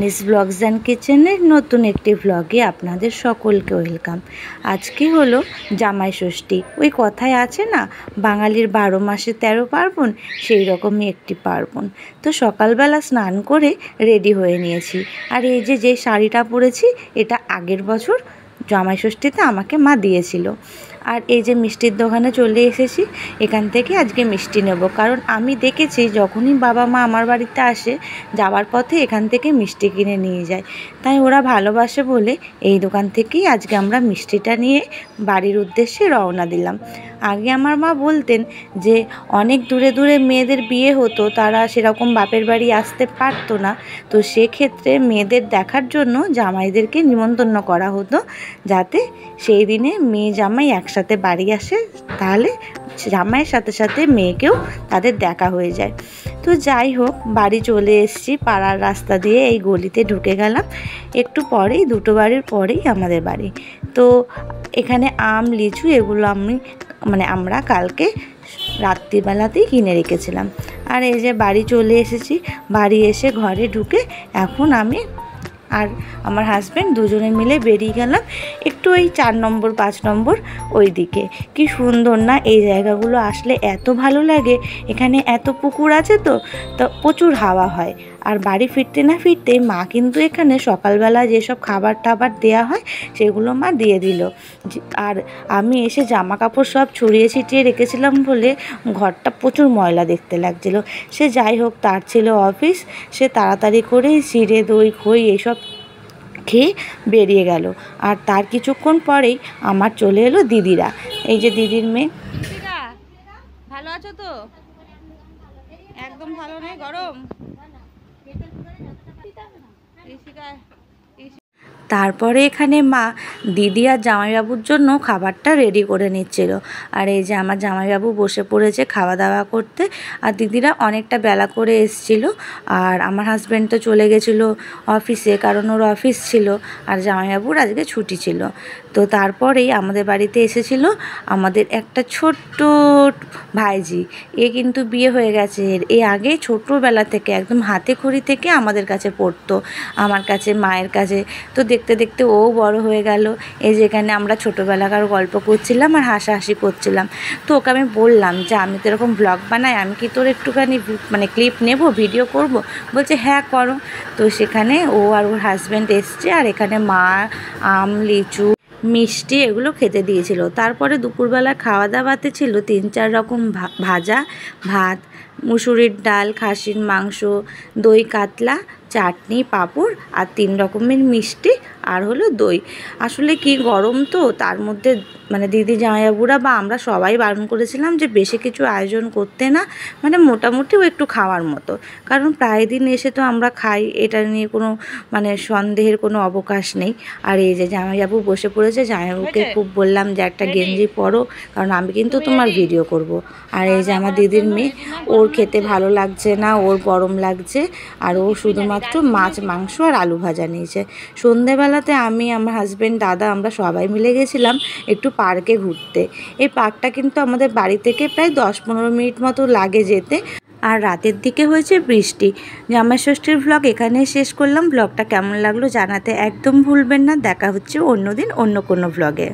রানিস blogs and কিচেনের নতুন একটি ব্লগে আপনাদের সকলকে ওয়েলকাম। আজকে হলো জামাই ষষ্ঠী। ওই কথায় আছে না, বাঙালির 12 মাসে 13 পার্বণ, সেই রকমই একটি পার্বণ। তো সকালবেলা স্নান করে রেডি হয়ে নিয়েছি। আর এই যে শাড়িটা পরেছি, এটা আগের বছর জামাই ষষ্ঠীতে আমাকে মা দিয়েছিল। আর এই যে মিষ্টির দোকানে চলে এসেছি, এখান থেকে আজকে মিষ্টি নেব। কারণ আমি দেখেছি যখনই বাবা মা আমার বাড়িতে আসে, যাওয়ার পথে এখান থেকে মিষ্টি কিনে নিয়ে যায়। তাই ওরা ভালোবাসে বলে এই দোকান থেকেই আজকে আমরা মিষ্টিটা নিয়ে বাড়ির উদ্দেশ্যে রওনা দিলাম। আগে আমার মা বলতেন যে অনেক দূরে দূরে মেয়েদের বিয়ে হতো, তারা সেরকম বাপের বাড়ি আসতে পারতো না। তো সেক্ষেত্রে মেয়েদের দেখার জন্য জামাইদেরকে নিমন্ত্রণ করা হতো, যাতে সেই দিনে মেয়ে জামাই একসাথে বাড়ি আসে, তাহলে জামাইয়ের সাথে সাথে মেয়েকেও তাদের দেখা হয়ে যায়। তো যাই হোক, বাড়ি চলে এসেছি। পাড়ার রাস্তা দিয়ে এই গলিতে ঢুকে গেলাম। একটু পরেই, দুটো বাড়ির পরেই আমাদের বাড়ি। তো এখানে আম, লিচু এগুলো আমরা কালকে রাত্রিবেলাতেই কিনে রেখেছিলাম। আর এই যে বাড়ি চলে এসেছি। বাড়ি এসে ঘরে ঢুকে এখন আমি আর আমার হাজব্যান্ড দুজনে মিলে বেরিয়ে গেলাম একটু ওই 4 নম্বর 5 নম্বর ওই দিকে। কি সুন্দর না, এই জায়গাগুলো আসলে এত ভালো লাগে। এখানে এত পুকুর আছে, তো প্রচুর হাওয়া হয়। আর বাড়ি ফিরতে না ফিরতেই মা কিন্তু এখানে সকালবেলা যেসব খাবার টাবার দেওয়া হয় সেগুলো মা দিয়ে দিল। আর আমি এসে জামা কাপড় সব ছড়িয়ে ছিটিয়ে রেখেছিলাম বলে ঘরটা প্রচুর ময়লা দেখতে লাগছিল। সে যাই হোক, তার ছিল অফিস, সে তাড়াতাড়ি করে চিড়ে দই খই এসব খেয়ে বেরিয়ে গেল। আর তার কিছুক্ষণ পরেই আমার চলে এলো দিদিরা। এই যে দিদির মেয়ে। ভালো আছো তো? একদম ভালো নেই, গরম। তারপরে এখানে মা দিদি আর জামাইবাবুর জন্য খাবারটা রেডি করে নিচ্ছিল। আর এই যে আমার জামাইবাবু বসে পড়েছে খাওয়া দাওয়া করতে। আর দিদিরা অনেকটা বেলা করে এসেছিলো। আর আমার হাজব্যান্ড তো চলে গেছিলো অফিসে, কারণ ওর অফিস ছিল। আর জামাইবাবুর আজকে ছুটি ছিল। তো তারপরেই আমাদের বাড়িতে এসেছিলো আমাদের একটা ছোট্ট ভাইজি। এ কিন্তু বিয়ে হয়ে গেছে। এ আগে ছোটোবেলা থেকে একদম হাতে খড়ি থেকে আমাদের কাছে পড়তো, আমার কাছে, মায়ের কাছে। তো দেখতে দেখতে ও বড় হয়ে গেল। এই যেখানে আমরা ছোটোবেলাকার গল্প করছিলাম আর হাসাহাসি করছিলাম। তো ওকে আমি বললাম যে আমি তো এরকম ব্লগ বানাই, আমি কি তোর একটুখানি ক্লিপ নেব, ভিডিও করব? বলছে হ্যাঁ করো। তো সেখানে ও আর ওর হাজব্যান্ড এসছে। আর এখানে মা আম, লিচু, মিষ্টি এগুলো খেতে দিয়েছিল। তারপরে দুপুরবেলা খাওয়া দাওয়াতে ছিল 3-4 রকম ভাজা, ভাত, মুসুরির ডাল, খাসির মাংস, দই কাতলা, চাটনি, পাঁপড় আর 3 রকমের মিষ্টি, আর হলো দই। আসলে কি গরম, তো তার মধ্যে দিদি জামাইবাবুরা বা আমরা সবাই বারণ করেছিলাম যে বেশি কিছু আয়োজন করতে না, মোটামুটিও একটু খাওয়ার মতো। কারণ প্রায় দিন এসে তো আমরা খাই, এটা নিয়ে কোনো সন্দেহের কোনো অবকাশ নেই। আর এই যে জামাইবাবু বসে পড়েছে। জামাইবাবুকে খুব বললাম যে একটা গেঞ্জি পরো, কারণ আমি কিন্তু তোমার ভিডিও করব। আর এই যে আমার দিদির মেয়ে, ওর খেতে ভালো লাগছে না, ওর গরম লাগছে। আর ও শুধুমাত্র মাছ, মাংস আর আলু ভাজা নিয়েছে। সন্ধেবেলাতে আমি, আমার হাজব্যান্ড, দাদা আমরা সবাই মিলে গেছিলাম একটু পার্কে ঘুরতে। এই পার্কটা কিন্তু আমাদের বাড়ি থেকে প্রায় 10-15 মিনিট মতো লাগে যেতে। আর রাতের দিকে হয়েছে বৃষ্টি। জামাই ষষ্ঠীর ব্লগ এখানে শেষ করলাম। ব্লগটা কেমন লাগলো জানাতে একদম ভুলবেন না। দেখা হচ্ছে অন্যদিন অন্য কোনো ব্লগে।